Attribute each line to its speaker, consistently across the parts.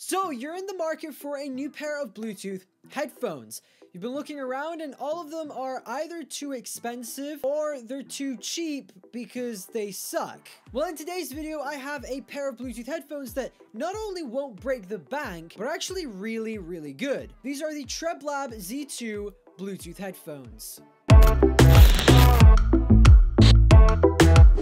Speaker 1: So you're in the market for a new pair of Bluetooth headphones. You've been looking around and all of them are either too expensive or they're too cheap because they suck. Well, in today's video, I have a pair of Bluetooth headphones that not only won't break the bank, but are actually really, really good. These are the Treblab Z2 Bluetooth headphones.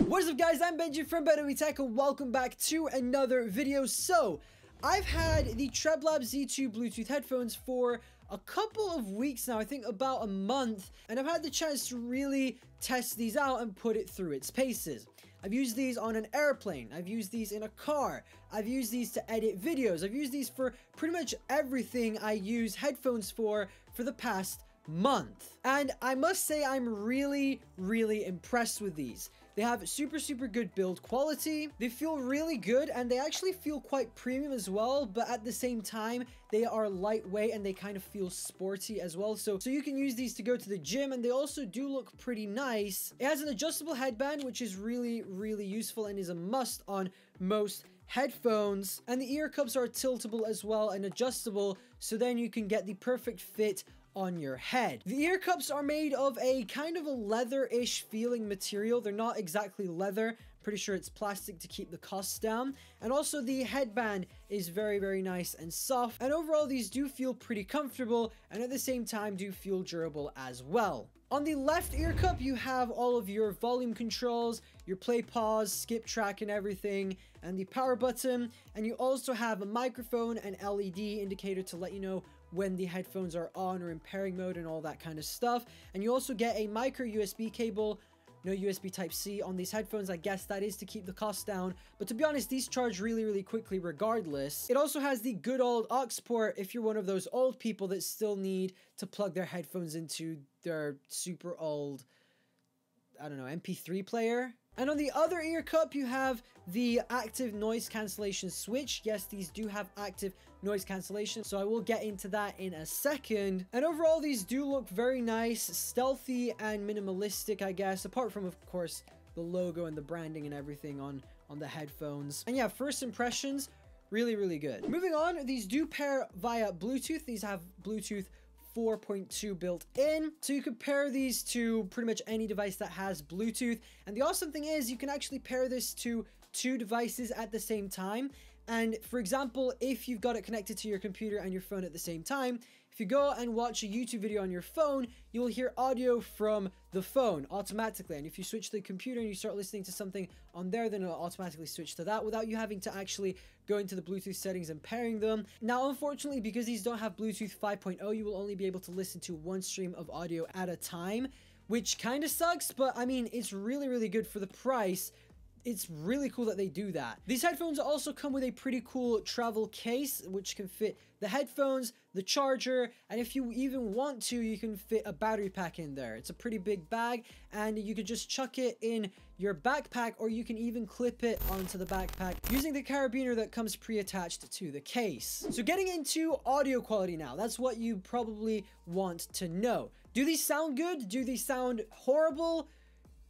Speaker 1: What is up, guys? I'm Benji from Better Tech and welcome back to another video. So I've had the Treblab Z2 Bluetooth headphones for a couple of weeks now, I think about a month, and I've had the chance to really test these out and put it through its paces. I've used these on an airplane, I've used these in a car, I've used these to edit videos, I've used these for pretty much everything I use headphones for the past month. And I must say I'm really, really impressed with these. They have super good build quality, they feel really good, and they actually feel quite premium as well, but at the same time they are lightweight and they kind of feel sporty as well, so you can use these to go to the gym, and they also do look pretty nice. It has an adjustable headband, which is really useful and is a must on most headphones, and the ear cups are tiltable as well and adjustable, so then you can get the perfect fit on your head. The ear cups are made of a kind of a leather-ish feeling material. They're not exactly leather. Pretty sure it's plastic to keep the costs down. And also the headband is very nice and soft. And overall, these do feel pretty comfortable and at the same time do feel durable as well. On the left ear cup, you have all of your volume controls, your play, pause, skip track and everything, and the power button. And you also have a microphone and LED indicator to let you know when the headphones are on or in pairing mode and all that kind of stuff. And you also get a micro USB cable, no USB Type-C on these headphones. I guess that is to keep the cost down, but to be honest, these charge really quickly regardless. It also has the good old aux port if you're one of those old people that still need to plug their headphones into their super old, I don't know, MP3 player. And on the other ear cup, you have the active noise cancellation switch. Yes, these do have active noise cancellation, so I will get into that in a second. And overall, these do look very nice, stealthy and minimalistic, I guess, apart from, of course, the logo and the branding and everything on the headphones. And yeah, first impressions, really good. Moving on, these do pair via Bluetooth. These have Bluetooth 4.2 built in, so you could pair these to pretty much any device that has Bluetooth. And the awesome thing is you can actually pair this to two devices at the same time. And for example, if you've got it connected to your computer and your phone at the same time, if you go and watch a YouTube video on your phone, you'll hear audio from the phone automatically. And if you switch to the computer and you start listening to something on there, then it'll automatically switch to that without you having to actually go into the Bluetooth settings and pairing them. Now, unfortunately, because these don't have Bluetooth 5.0, you will only be able to listen to one stream of audio at a time, which kind of sucks, but I mean, it's really good for the price. It's really cool that they do that. These headphones also come with a pretty cool travel case, which can fit the headphones, the charger, and if you even want to, you can fit a battery pack in there. It's a pretty big bag, and you could just chuck it in your backpack, or you can even clip it onto the backpack using the carabiner that comes pre-attached to the case. So getting into audio quality now, that's what you probably want to know. Do these sound good? Do these sound horrible?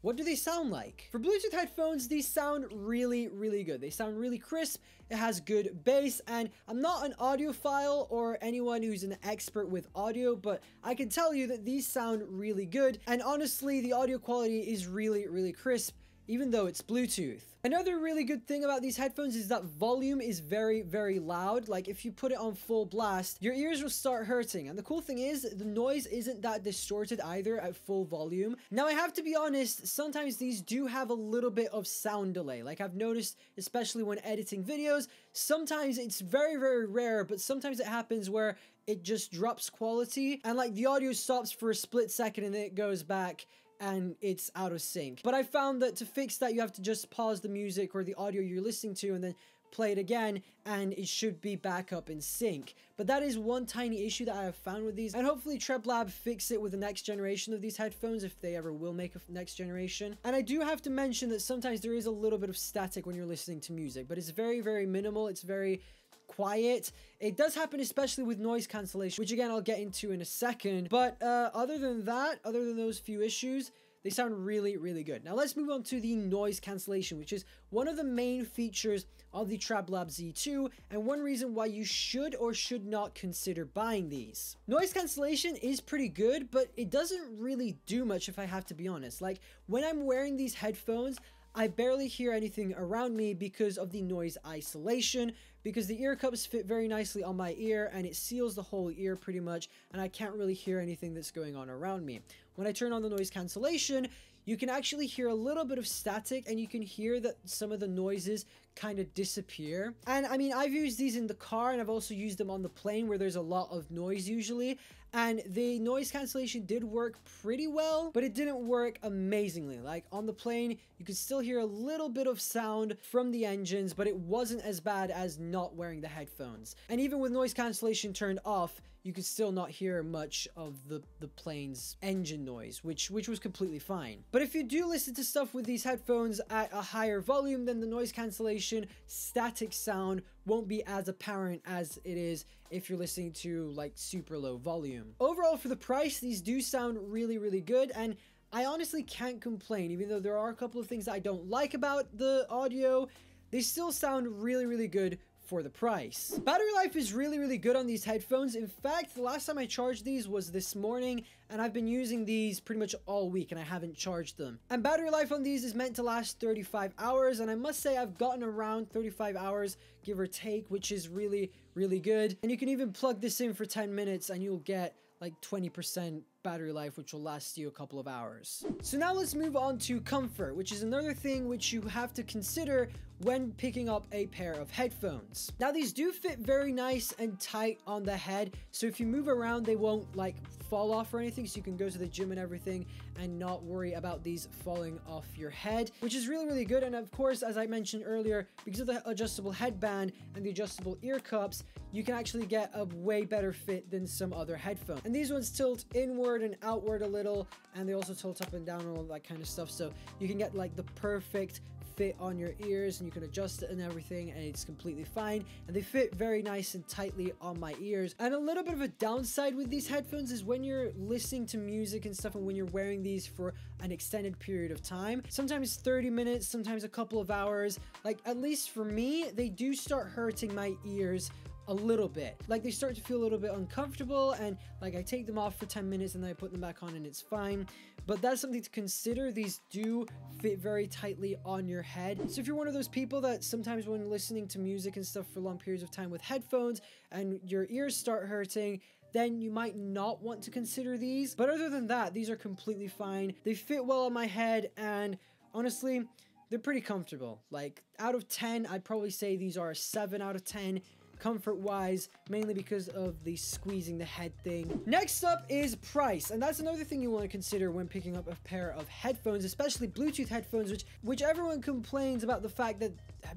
Speaker 1: What do they sound like? For Bluetooth headphones, these sound really good. They sound really crisp, it has good bass, and I'm not an audiophile or anyone who's an expert with audio, but I can tell you that these sound really good, and honestly, the audio quality is really crisp, even though it's Bluetooth. Another really good thing about these headphones is that volume is very loud. Like if you put it on full blast, your ears will start hurting. And the cool thing is the noise isn't that distorted either at full volume. Now, I have to be honest, sometimes these do have a little bit of sound delay. Like I've noticed, especially when editing videos, sometimes it's very rare, but sometimes it happens where it just drops quality and like the audio stops for a split second and then it goes back and it's out of sync. But I found that to fix that, you have to just pause the music or the audio you're listening to and then play it again, and it should be back up in sync. But that is one tiny issue that I have found with these, and hopefully Treblab fix it with the next generation of these headphones, if they ever will make a next generation. And I do have to mention that sometimes there is a little bit of static when you're listening to music, but it's very minimal. It's very quiet. It does happen especially with noise cancellation, which again I'll get into in a second. But other than that, other than those few issues, they sound really, really good. Now let's move on to the noise cancellation, which is one of the main features of the Treblab Z2 and one reason why you should or should not consider buying these. Noise cancellation is pretty good, but it doesn't really do much if I have to be honest. Like when I'm wearing these headphones, I barely hear anything around me because of the noise isolation, because the ear cups fit very nicely on my ear and it seals the whole ear pretty much, and I can't really hear anything that's going on around me. When I turn on the noise cancellation, you can actually hear a little bit of static and you can hear that some of the noises kind of disappear. And I mean, I've used these in the car and I've also used them on the plane where there's a lot of noise usually, and the noise cancellation did work pretty well, but it didn't work amazingly. Like on the plane, you could still hear a little bit of sound from the engines, but it wasn't as bad as not wearing the headphones. And even with noise cancellation turned off, you could still not hear much of the plane's engine noise, which was completely fine. But if you do listen to stuff with these headphones at a higher volume, then the noise cancellation static sound won't be as apparent as it is if you're listening to like super low volume. Overall, for the price, these do sound really, really good, and I honestly can't complain. Even though there are a couple of things I don't like about the audio, they still sound really, really good for the price. Battery life is really, really good on these headphones. In fact, the last time I charged these was this morning, and I've been using these pretty much all week and I haven't charged them. And battery life on these is meant to last 35 hours, and I must say I've gotten around 35 hours, give or take, which is really, really good. And you can even plug this in for 10 minutes and you'll get like 20% battery life, which will last you a couple of hours. So now let's move on to comfort, which is another thing which you have to consider when picking up a pair of headphones. Now these do fit very nice and tight on the head, so if you move around they won't like fall off or anything, so you can go to the gym and everything and not worry about these falling off your head, which is really, really good. And of course, as I mentioned earlier, because of the adjustable headband and the adjustable ear cups, you can actually get a way better fit than some other headphones. And these ones tilt inward and outward a little, and they also tilt up and down and all that kind of stuff, so you can get like the perfect fit on your ears and you can adjust it and everything, and it's completely fine, and they fit very nice and tightly on my ears. And a little bit of a downside with these headphones is when you're listening to music and stuff and when you're wearing these for an extended period of time, sometimes 30 minutes, sometimes a couple of hours, like at least for me, they do start hurting my ears a little bit. Like they start to feel a little bit uncomfortable, and like I take them off for 10 minutes and then I put them back on and it's fine. But that's something to consider. These do fit very tightly on your head. So if you're one of those people that sometimes when listening to music and stuff for long periods of time with headphones and your ears start hurting, then you might not want to consider these. But other than that, these are completely fine. They fit well on my head, and honestly, they're pretty comfortable. Like out of 10, I'd probably say these are a 7 out of 10. Comfort wise, mainly because of the squeezing the head thing. Next up is price, and that's another thing you want to consider when picking up a pair of headphones, especially Bluetooth headphones, which everyone complains about the fact that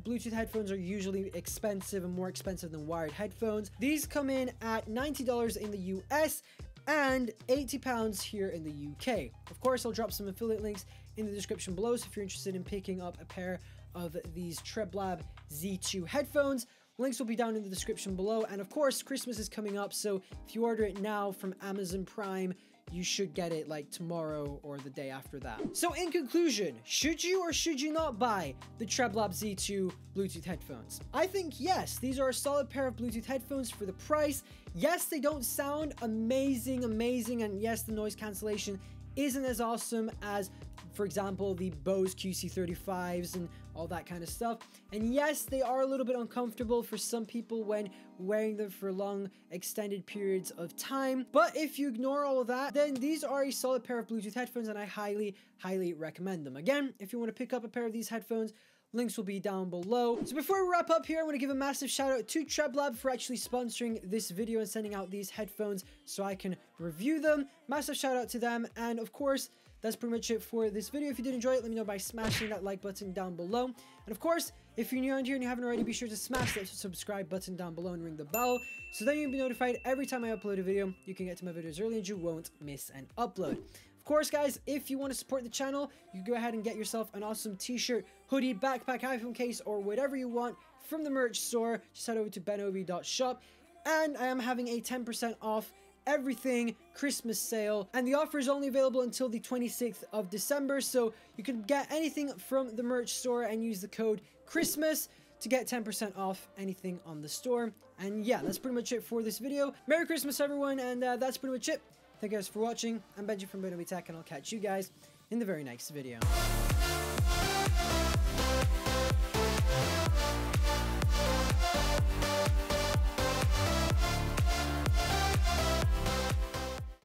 Speaker 1: Bluetooth headphones are usually expensive and more expensive than wired headphones. These come in at $90 in the US and £80 here in the UK. Of course, I'll drop some affiliate links in the description below, so if you're interested in picking up a pair of these Treblab Z2 headphones, links will be down in the description below. And of course, Christmas is coming up, so if you order it now from Amazon Prime, you should get it like tomorrow or the day after that. So in conclusion, should you or should you not buy the Treblab Z2 Bluetooth headphones? I think yes, these are a solid pair of Bluetooth headphones for the price. Yes, they don't sound amazing, and yes, the noise cancellation isn't as awesome as, for example, the Bose QC35s and all that kind of stuff. And yes, they are a little bit uncomfortable for some people when wearing them for long extended periods of time. But if you ignore all of that, then these are a solid pair of Bluetooth headphones, and I highly, highly recommend them. Again, if you want to pick up a pair of these headphones, links will be down below. So before we wrap up here, I want to give a massive shout out to Treblab for actually sponsoring this video and sending out these headphones so I can review them. Massive shout out to them. And of course, that's pretty much it for this video. If you did enjoy it, let me know by smashing that like button down below. And of course, if you're new around here and you haven't already, be sure to smash that subscribe button down below and ring the bell, so then you'll be notified every time I upload a video. You can get to my videos early and you won't miss an upload. Of course, guys, if you want to support the channel, you can go ahead and get yourself an awesome t-shirt, hoodie, backpack, iPhone case, or whatever you want from the merch store. Just head over to benobi.shop. And I am having a 10% off everything Christmas sale, and the offer is only available until the 26th of December, so you can get anything from the merch store and use the code Christmas to get 10% off anything on the store. And yeah, that's pretty much it for this video. Merry Christmas, everyone, and that's pretty much it. Thank you guys for watching. I'm Benji from Tech, and I'll catch you guys in the very next video.